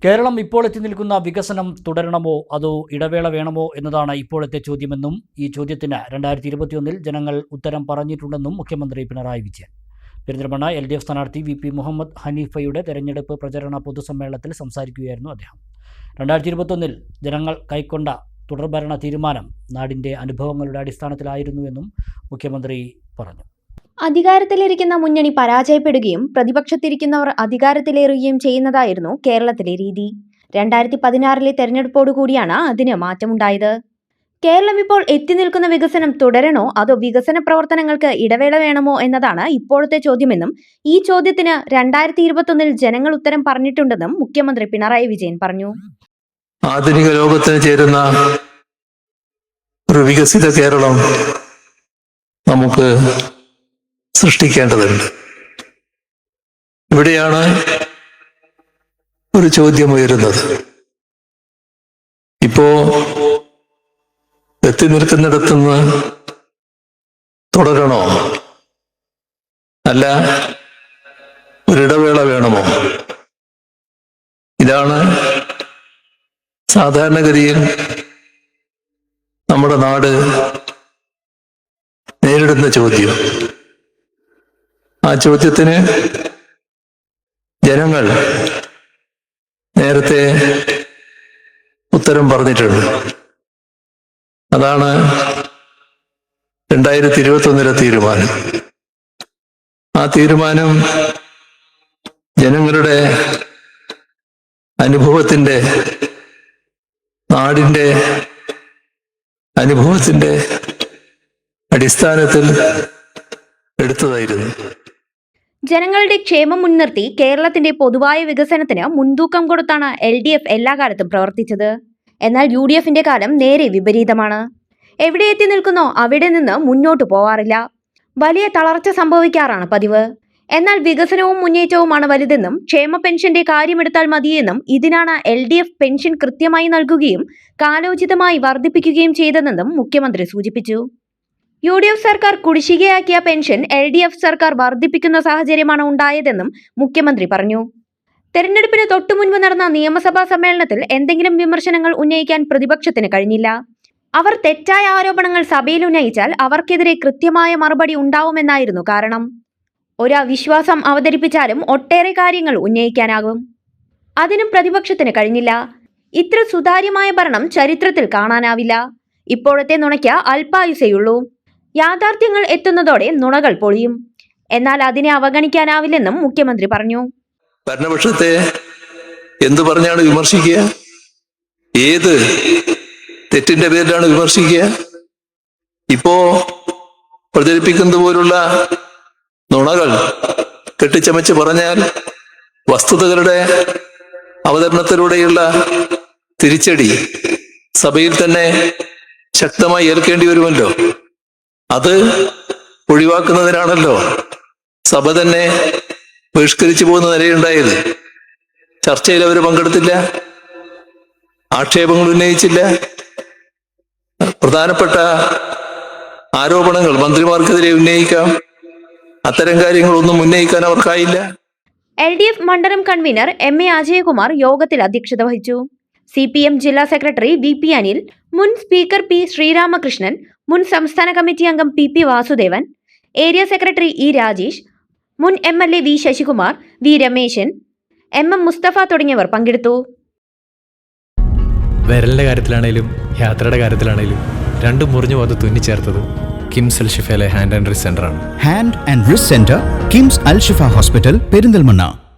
കേരളം ഇപ്പോൾ എത്തി നിൽക്കുന്ന വികസനം തുടരണമോ അതോ ഇടവേള വേണമോ എന്നതാണ് ഇപ്പോഴത്തെ ചോദ്യമെന്നും ഈ ചോദ്യത്തിന് 2021 ജനങ്ങൾ ഉത്തരം പറഞ്ഞിട്ടുണ്ടെന്നും മുഖ്യമന്ത്രി പിണറായി വിജയൻ. പെരിന്തൽമണ്ണ LDF സ്ഥാനാർത്ഥി VP മുഹമ്മദ് ഹനീഫയുടെ തെരഞ്ഞെടുപ്പ് പ്രചരണ പൊതുസമ്മേളനത്തിൽ സംസാരിക്കുകയായിരുന്നു അദ്ദേഹം. 2021 ജനങ്ങൾ കൈക്കൊണ്ട തുടർഭരണ തീരുമാനം നാടിൻ്റെ അനുഭവങ്ങളുടെ അടിസ്ഥാനത്തിലായിരുന്നുവെന്നും മുഖ്യമന്ത്രി പറഞ്ഞു. അധികാരത്തിലിരിക്കുന്ന മുന്നണി പരാജയപ്പെടുകയും പ്രതിപക്ഷത്തിരിക്കുന്നവർ അധികാരത്തിലേറുകയും ചെയ്യുന്നതായിരുന്നു കേരളത്തിലെ രീതി. 2016 തെരഞ്ഞെടുപ്പോടുകൂടിയാണ് അതിന് മാറ്റമുണ്ടായത്. കേരളം ഇപ്പോൾ എത്തി നിൽക്കുന്ന വികസനം തുടരണോ അതോ വികസന പ്രവർത്തനങ്ങൾക്ക് ഇടവേള വേണമോ എന്നതാണ് ഇപ്പോഴത്തെ ചോദ്യമെന്നും ഈ ചോദ്യത്തിന് 2021 ജനങ്ങൾ ഉത്തരം പറഞ്ഞിട്ടുണ്ടെന്നും മുഖ്യമന്ത്രി പിണറായി വിജയൻ പറഞ്ഞു. ആധുനിക ലോകത്തിന് ചേരുന്ന ഒരു വികസിത കേരളം നമുക്ക് സൃഷ്ടിക്കേണ്ടതുണ്ട്. ഇവിടെയാണ് ഒരു ചോദ്യം ഉയരുന്നത്. ഇപ്പോ എത്തി നിൽക്കുന്നിടത്തുനിന്ന് തുടരണോ അല്ല ഒരിടവേള വേണമോ? ഇതാണ് സാധാരണഗതിയിൽ നമ്മുടെ നാട് നേരിടുന്ന ചോദ്യം. ആ ചോദ്യത്തിന് ജനങ്ങൾ നേരത്തെ ഉത്തരം പറഞ്ഞിട്ടുണ്ട്. അതാണ് 2021 തീരുമാനം. ആ തീരുമാനം ജനങ്ങളുടെ അനുഭവത്തിന്റെ, നാടിന്റെ അനുഭവത്തിന്റെ അടിസ്ഥാനത്തിൽ എടുത്തതായിരുന്നു. ജനങ്ങളുടെ ക്ഷേമം മുൻനിർത്തി കേരളത്തിന്റെ പൊതുവായ വികസനത്തിന് മുൻതൂക്കം കൊടുത്താണ് LDF എല്ലാ കാലത്തും പ്രവർത്തിച്ചത്. എന്നാൽ UDFന്റെ കാലം നേരെ വിപരീതമാണ്. എവിടെ എത്തി നിൽക്കുന്നോ അവിടെ നിന്ന് മുന്നോട്ട് പോവാറില്ല. വലിയ തളർച്ച സംഭവിക്കാറാണ് പതിവ്. എന്നാൽ വികസനവും മുന്നേറ്റവുമാണ് വലുതെന്നും ക്ഷേമ പെൻഷന്റെ കാര്യമെടുത്താൽ മതിയെന്നും ഇതിനാണ് LDF പെൻഷൻ കൃത്യമായി നൽകുകയും കാലോചിതമായി വർദ്ധിപ്പിക്കുകയും ചെയ്തതെന്നും മുഖ്യമന്ത്രി സൂചിപ്പിച്ചു. UDF സർക്കാർ കുടിശ്ശികയാക്കിയ പെൻഷൻ LDF സർക്കാർ വർദ്ധിപ്പിക്കുന്ന സാഹചര്യമാണ് ഉണ്ടായതെന്നും മുഖ്യമന്ത്രി പറഞ്ഞു. തെരഞ്ഞെടുപ്പിന് തൊട്ടുമുൻപ് നടന്ന നിയമസഭാ സമ്മേളനത്തിൽ എന്തെങ്കിലും വിമർശനങ്ങൾ ഉന്നയിക്കാൻ പ്രതിപക്ഷത്തിന് കഴിഞ്ഞില്ല. അവർ തെറ്റായ ആരോപണങ്ങൾ സഭയിൽ ഉന്നയിച്ചാൽ അവർക്കെതിരെ കൃത്യമായ മറുപടി ഉണ്ടാവുമെന്നായിരുന്നു കാരണം. ഒരു അവിശ്വാസം അവതരിപ്പിച്ചാലും ഒട്ടേറെ കാര്യങ്ങൾ ഉന്നയിക്കാനാകും. അതിനും പ്രതിപക്ഷത്തിന് കഴിഞ്ഞില്ല. ഇത്ര സുതാര്യമായ ഭരണം ചരിത്രത്തിൽ കാണാനാവില്ല. ഇപ്പോഴത്തെ നുണയ്ക്ക് അല്പായുസേയുള്ളൂ. യാഥാർത്ഥ്യങ്ങൾ എത്തുന്നതോടെ നുണകൾ പൊളിയും. എന്നാൽ അതിനെ അവഗണിക്കാനാവില്ലെന്നും മുഖ്യമന്ത്രി പറഞ്ഞു. ഭരണപക്ഷത്തെ എന്തു പറഞ്ഞാണ് വിമർശിക്കുക? ഏത് തെറ്റിന്റെ പേരിലാണ് വിമർശിക്കുക? ഇപ്പോ പ്രചരിപ്പിക്കുന്നത് പോലുള്ള നുണകൾ കെട്ടിച്ചമച്ച് പറഞ്ഞാൽ വസ്തുതകളുടെ അവതരണത്തിലൂടെയുള്ള തിരിച്ചടി സഭയിൽ തന്നെ ശക്തമായി ഏൽക്കേണ്ടി വരുമല്ലോ. അത് ഒഴിവാക്കുന്നതിനാണല്ലോ സഭ തന്നെ ബഹിഷ്കരിച്ചു പോകുന്ന നിലയുണ്ടായത്. ചർച്ചയിൽ അവർ പങ്കെടുത്തില്ല, ആക്ഷേപങ്ങൾ ഉന്നയിച്ചില്ല, പ്രധാനപ്പെട്ട ആരോപണങ്ങൾ മന്ത്രിമാർക്കെതിരെ ഉന്നയിക്കാം, അത്തരം കാര്യങ്ങളൊന്നും ഉന്നയിക്കാൻ അവർക്കായില്ല. LDF മണ്ഡലം കൺവീനർ MA അജയകുമാർ യോഗത്തിൽ അധ്യക്ഷത വഹിച്ചു. CPM ജില്ലാ സെക്രട്ടറി VP അനിൽ, മുൻ സ്പീക്കർ P ശ്രീരാമകൃഷ്ണൻ, മുൻ സംസ്ഥാന കമ്മിറ്റി അംഗം PP Vasudevan, area secretary E Rajesh, മുൻ MLA V Sasikumar, V Rameshan, MM Mustafa തുടങ്ങിയവർ പങ്കെടുത്തു. വിരലിന്റെ കാര്യത്തിലാണേലും യാത്രയുടെ കാര്യത്തിലാണേലും രണ്ടും മുറിഞ്ഞു പോകാതെ തുന്നിച്ചേർത്തത് കിംസ് അൽ ഷിഫയിലെ ഹാൻഡ് ആൻഡ് റിസ്റ്റ് സെന്ററാണ്. Hand and wrist centre, KIMS Al Shifa hospital, Perinthalmanna.